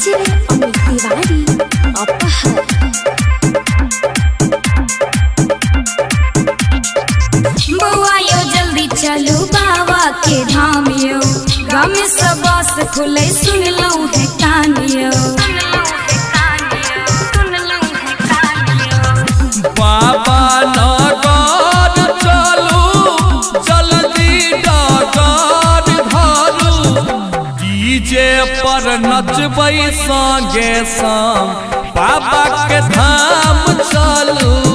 DJ Amit Tiwari अपहर। बउआ यो जल्दी चलो बाबा के धाम यो, गाँव में सब बास खुले सुन लो है कान यो। बाबा नगर चलू जल्दी डगर धरू, डीजे पर नचबै संगे संग बाबा के धाम चलू।